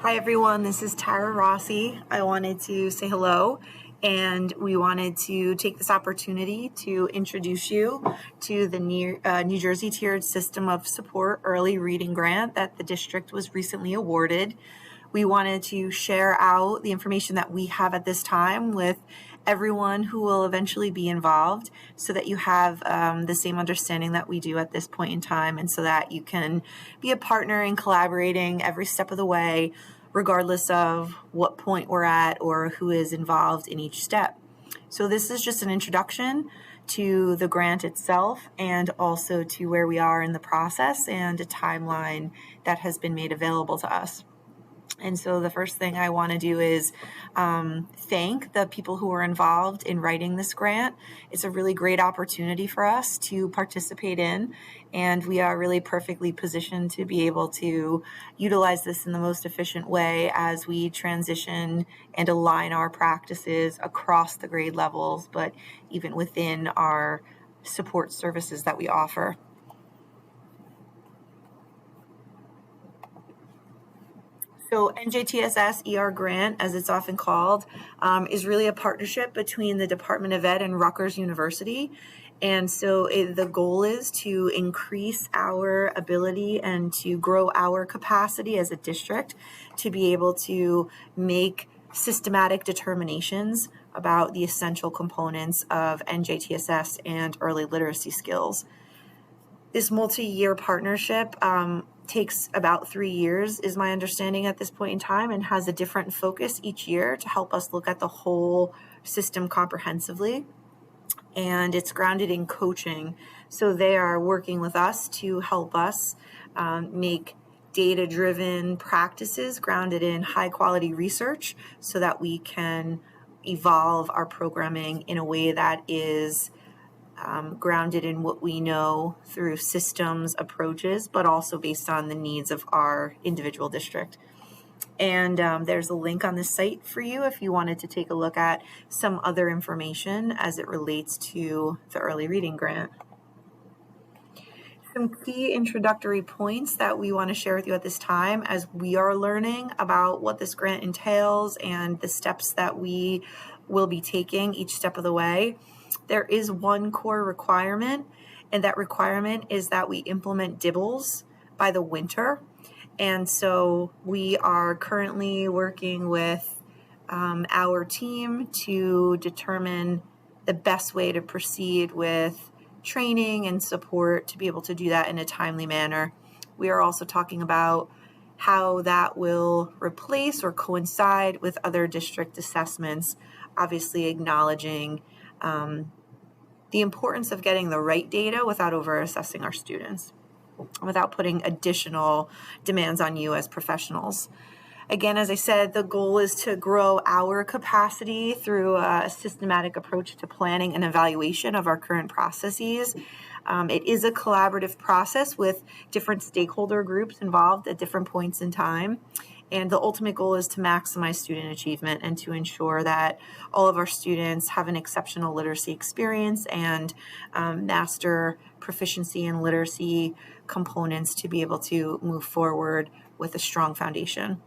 Hi everyone, this is Tara Rossi. I wanted to say hello, and we wanted to take this opportunity to introduce you to the New Jersey Tiered System of Support Early Reading Grant that the district was recently awarded. We wanted to share out the information that we have at this time with everyone who will eventually be involved so that you have the same understanding that we do at this point in time, and so that you can be a partner in collaborating every step of the way, regardless of what point we're at or who is involved in each step. So this is just an introduction to the grant itself and also to where we are in the process and a timeline that has been made available to us. And so the first thing I want to do is thank the people who were involved in writing this grant. It's a really great opportunity for us to participate in, and we are really perfectly positioned to be able to utilize this in the most efficient way as we transition and align our practices across the grade levels, but even within our support services that we offer. So Njtss-Er grant, as it's often called, is really a partnership between the Department of Ed and Rutgers University. And so the goal is to increase our ability and to grow our capacity as a district to be able to make systematic determinations about the essential components of NJTSS and early literacy skills. This multi-year partnership takes about 3 years, is my understanding at this point in time, and has a different focus each year to help us look at the whole system comprehensively. And it's grounded in coaching. So they are working with us to help us make data-driven practices grounded in high-quality research so that we can evolve our programming in a way that is grounded in what we know through systems approaches, but also based on the needs of our individual district. And there's a link on this site for you if you wanted to take a look at some other information as it relates to the early reading grant. Some key introductory points that we want to share with you at this time as we are learning about what this grant entails and the steps that we will be taking each step of the way. There is one core requirement, and that requirement is that we implement DIBELS by the winter. And so we are currently working with our team to determine the best way to proceed with training and support to be able to do that in a timely manner. We are also talking about how that will replace or coincide with other district assessments, obviously acknowledging the importance of getting the right data without over-assessing our students, without putting additional demands on you as professionals. Again, as I said, the goal is to grow our capacity through a systematic approach to planning and evaluation of our current processes. It is a collaborative process with different stakeholder groups involved at different points in time. And the ultimate goal is to maximize student achievement and to ensure that all of our students have an exceptional literacy experience and master proficiency in literacy components to be able to move forward with a strong foundation.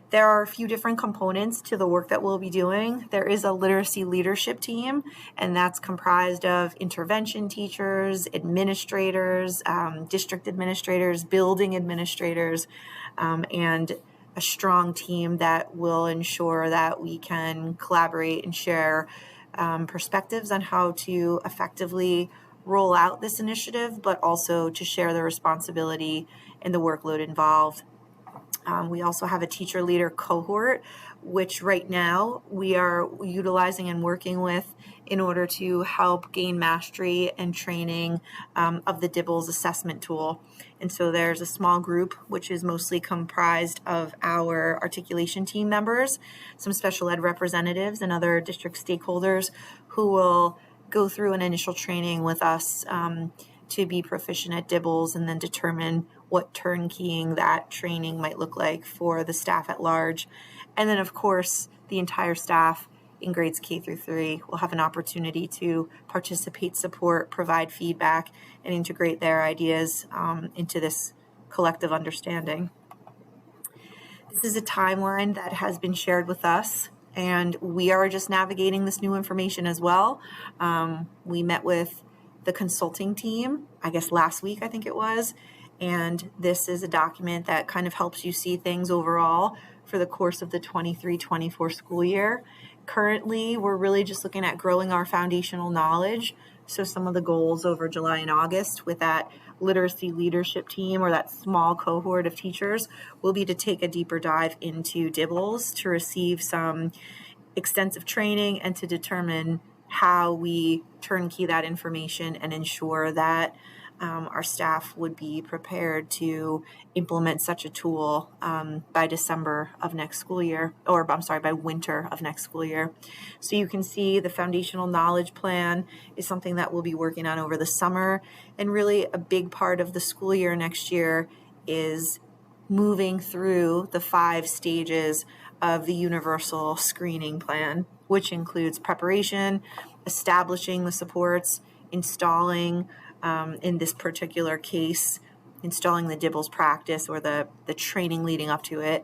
There are a few different components to the work that we'll be doing. There is a literacy leadership team, and that's comprised of intervention teachers, administrators, district administrators, building administrators, and a strong team that will ensure that we can collaborate and share perspectives on how to effectively roll out this initiative, but also to share the responsibility and the workload involved. We also have a teacher leader cohort, which right now we are utilizing and working with in order to help gain mastery and training of the DIBELS assessment tool. And so there's a small group, which is mostly comprised of our articulation team members, some special ed representatives, and other district stakeholders who will go through an initial training with us to be proficient at DIBELS and then determine what turnkeying that training might look like for the staff at large. And then, of course, the entire staff in grades K through 3 will have an opportunity to participate, support, provide feedback, and integrate their ideas into this collective understanding. This is a timeline that has been shared with us, and we are just navigating this new information as well. We met with the consulting team, I guess last week, I think it was, and this is a document that kind of helps you see things overall for the course of the 23-24 school year. Currently, we're really just looking at growing our foundational knowledge. So some of the goals over July and August with that literacy leadership team or that small cohort of teachers will be to take a deeper dive into DIBELS to receive some extensive training and to determine how we turnkey that information and ensure that our staff would be prepared to implement such a tool by December of next school year, or I'm sorry, by winter of next school year. So you can see the foundational knowledge plan is something that we'll be working on over the summer, and really a big part of the school year next year is moving through the 5 stages of the universal screening plan, which includes preparation, establishing the supports, installing, in this particular case, installing the DIBELS practice or the training leading up to it,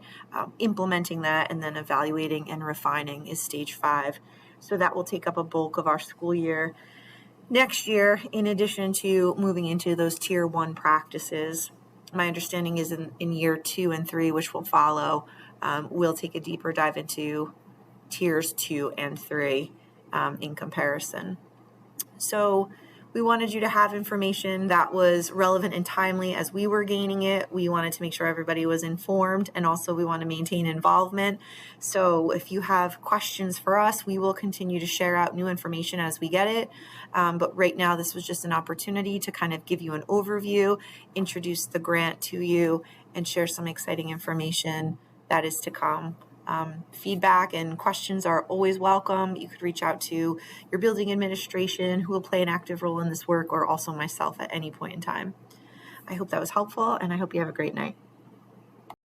implementing that, and then evaluating and refining is stage 5. So that will take up a bulk of our school year next year, in addition to moving into those tier 1 practices. My understanding is in year 2 and 3, which will follow, we'll take a deeper dive into tiers 2 and 3 in comparison. So we wanted you to have information that was relevant and timely as we were gaining it. We wanted to make sure everybody was informed, and also we want to maintain involvement. So if you have questions for us, we will continue to share out new information as we get it. But right now, this was just an opportunity to kind of give you an overview, introduce the grant to you, and share some exciting information that is to come. Feedback and questions are always welcome. You could reach out to your building administration, who will play an active role in this work, or also myself at any point in time. I hope that was helpful, and I hope you have a great night.